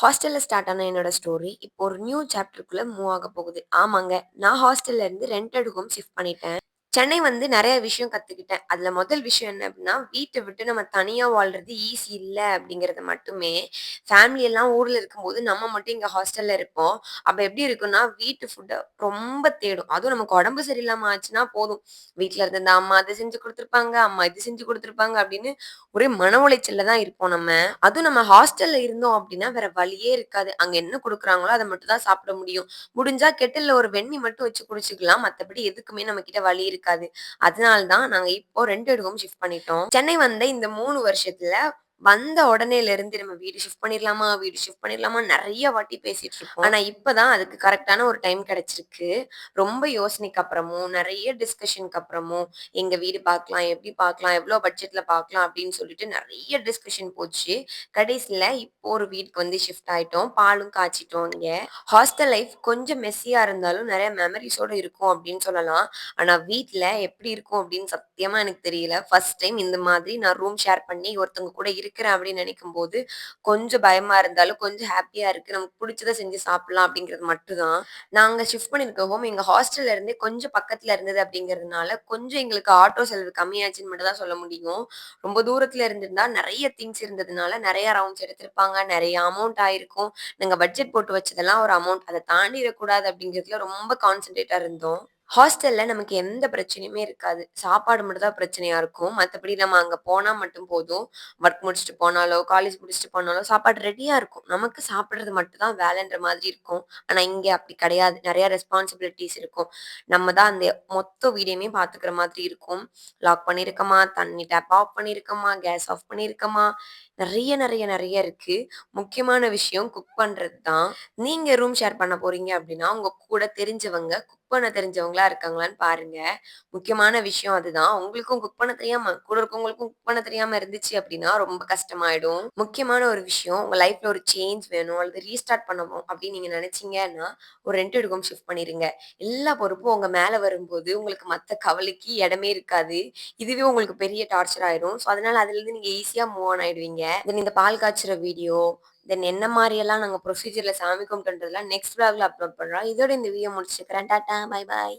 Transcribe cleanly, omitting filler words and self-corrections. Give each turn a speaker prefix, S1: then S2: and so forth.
S1: ஹாஸ்டல்ல ஸ்டார்ட் ஆன என்னோட ஸ்டோரி, இப்போ ஒரு நியூ சாப்டருக்குள்ள மூவ் ஆக போகுது. ஆமாங்க, நான் ஹாஸ்டல்ல இருந்து ரென்டட் ஹோம் ஷிஃப்ட் பண்ணிட்டேன். சென்னை வந்து நெறைய விஷயம் கத்துக்கிட்டேன். அதுல முதல் விஷயம் என்ன அப்டின்னா, வீட்ட விட்டு நம்ம தனியா வாழ்றது ஈஸி இல்ல அப்டிங்கிறது மட்டுமே. ஃபேமிலி எல்லாம் ஊர்ல இருக்கும்போது, நம்ம மட்டும் இங்க ஹாஸ்டல்ல இருப்போம். அப்ப எப்டி இருக்கும்னா, வீட்டு ஃபுட்ட ரொம்ப தேடும். அதுவும் நமக்கு உடம்பு சரியில்லாம ஆச்சுன்னா போதும். வீட்ல இருந்து இந்த அம்மா அது செஞ்சு குடுத்துருப்பாங்க, அம்மா இது செஞ்சு குடுத்துருப்பாங்க அப்டின்னு ஒரே மன உளைச்சல்ல தான் இருப்போம் நம்ம. அதுவும் நம்ம ஹாஸ்டல்ல இருந்தோம் அப்டின்னா, வேற வழியே இருக்காது. அங்க என்ன குடுக்குறாங்களோ அத மட்டும் தான் சாப்பிட முடியும். முடிஞ்சா கெட்டில்ல ஒரு வெண்ணி மட்டும் வச்சு குடிச்சுக்கலாம். மத்தபடி எதுக்குமே நம்ம கிட்ட வழி இருக்காது. அதனால தான் நாங்க இப்போ ரென்டட் ஹோம் ஷிஃப்ட் பண்ணிட்டோம். சென்னை வந்த இந்த 3 வருஷத்துல வந்த உடனேலருந்து நம்ம வீடு ஷிஃப்ட் பண்ணிரலாமா? வீடு ஷிஃப்ட் பண்ணிரலாமா? நெறைய வாட்டி பேசிட்டு இருக்கோம். ஆனா இப்ப தான் அதுக்கு கரெக்ட்டான ஒரு டைம் கிடைச்சிருக்கு. ரொம்ப யோசனைக்கு அப்புறமும், நெறைய டிஸ்கஷனுக்கு அப்புறமும், எங்க வீடு பார்க்கலாம், எப்படி பார்க்கலாம், எவ்வளோ பட்ஜெட்ல பார்க்கலாம் அப்படின்னு சொல்லிட்டு நெறைய டிஸ்கஷன் போச்சு. கடைசில இப்போ ஒரு வீட்டுக்கு வந்து ஷிஃப்ட் ஆயிட்டோம். பாலும் காய்ச்சிட்டோம் இங்க. ஹாஸ்டல் லைஃப் கொஞ்சம் மெஸ்ஸியா இருந்தாலும் நெறைய மெமரீஸோட இருக்கும் அப்படின்னு சொல்லலாம். ஆனா வீட்ல எப்படி இருக்கும் அப்படின்னு சத்தியமா எனக்கு தெரியல. ஃபர்ஸ்ட் டைம் இந்த மாதிரி நான் ரூம் ஷேர் பண்ணி ஒருத்தவங்க கூட இருக்கிறேன் அப்படின்னு நினைக்கும்போது, கொஞ்சம் பயமா இருந்தாலும் கொஞ்சம் ஹேப்பியா இருக்கு. நமக்கு புடிச்சத செஞ்சு சாப்பிடலாம் அப்படிங்கிறது மட்டும் தான். நாங்க ஷிஃப்ட் பண்ணியிருக்க ஹோம் எங்க ஹாஸ்டல்ல இருந்தே கொஞ்சம் பக்கத்துல இருந்தது அப்படிங்கிறதுனால, கொஞ்சம் எங்களுக்கு ஆட்டோ செலவு கம்மியாச்சுன்னு மட்டும் தான் சொல்ல முடியும். ரொம்ப தூரத்துல இருந்திருந்தா நெறைய திங்ஸ் இருந்ததுனால நெறைய ரவுண்ட்ஸ் எடுத்திருப்பாங்க. நெறைய அமௌண்ட் ஆயிருக்கும். நாங்க பட்ஜெட் போட்டு வச்சதெல்லாம் ஒரு அமௌண்ட். அத தாண்டிறக்கூடாது அப்படிங்கிறதுல ரொம்ப கான்சன்ட்ரேட்டா இருந்தோம். ஹாஸ்டல்ல நமக்கு எந்த பிரச்சனையுமே இருக்காது. சாப்பாடு மட்டும் தான் பிரச்சனையா இருக்கும். மத்தபடி நம்ம அங்க போனா மட்டும் போதும். ஒர்க் முடிச்சுட்டு போனாலோ, காலேஜ் முடிச்சுட்டு போனாலோ சாப்பாடு ரெடியா இருக்கும். நமக்கு சாப்பிடுறது மட்டும் தான் வேலைன்ற மாதிரி இருக்கும். ஆனா இங்க அப்படி கிடையாது. நெறைய ரெஸ்பான்சிபிலிட்டீஸ் இருக்கும். நம்ம தான் அந்த மொத்த வீடையுமே பார்த்துக்கிற மாதிரி இருக்கும். லாக் பண்ணியிருக்கமா, தண்ணி டேப் ஆஃப் பண்ணியிருக்கமா, கேஸ் ஆஃப் பண்ணியிருக்கமா, நெறைய இருக்கு. முக்கியமான விஷயம் குக் பண்றது தான். நீங்க ரூம் ஷேர் பண்ண போறீங்க அப்படின்னா, உங்க கூட தெரிஞ்சவங்க, குக் பண்ண தெரிஞ்சவங்களா இருக்காங்களான்னு பாருங்க. முக்கியமான விஷயம் அதுதான். உங்களுக்கும் குக் பண்ண தெரியாம, கூட இருக்கவங்களுக்கும் குக் பண்ண தெரியாம இருந்துச்சு அப்படின்னா, ரொம்ப கஷ்டமாயிடும். முக்கியமான ஒரு விஷயம், உங்க லைஃப்ல ஒரு சேஞ்ச் வேணும் அல்லது ரீஸ்டார்ட் பண்ணணும் அப்படின்னு நீங்க நினைச்சீங்கன்னா, ஒரு ரென்டட் ஹோம் ஷிஃப்ட் பண்ணிருங்க. எல்லா பொறுப்பும் உங்க மேல வரும்போது, உங்களுக்கு மத்த கவலைக்கு இடமே இருக்காது. இதுவே உங்களுக்கு பெரிய டார்ச்சர் ஆயிரும். ஸோ, அதனால அதுலருந்து நீங்க ஈஸியா மூவ் ஆன் ஆயிடுவீங்க. தென் இந்த பால் காய்ச்சுற வீடியோ, தென் என்ன மாரியெல்லாம் நாங்க ப்ரொசீஜர்ல சாமி கும்பிட்டோன்றதெல்லாம் நெக்ஸ்ட் விளாக்ல அப்லோட் பண்றோம். இதோட இந்த வீடியோ முடிச்சுக்கிறேன். டாட்டா, பாய் பாய்.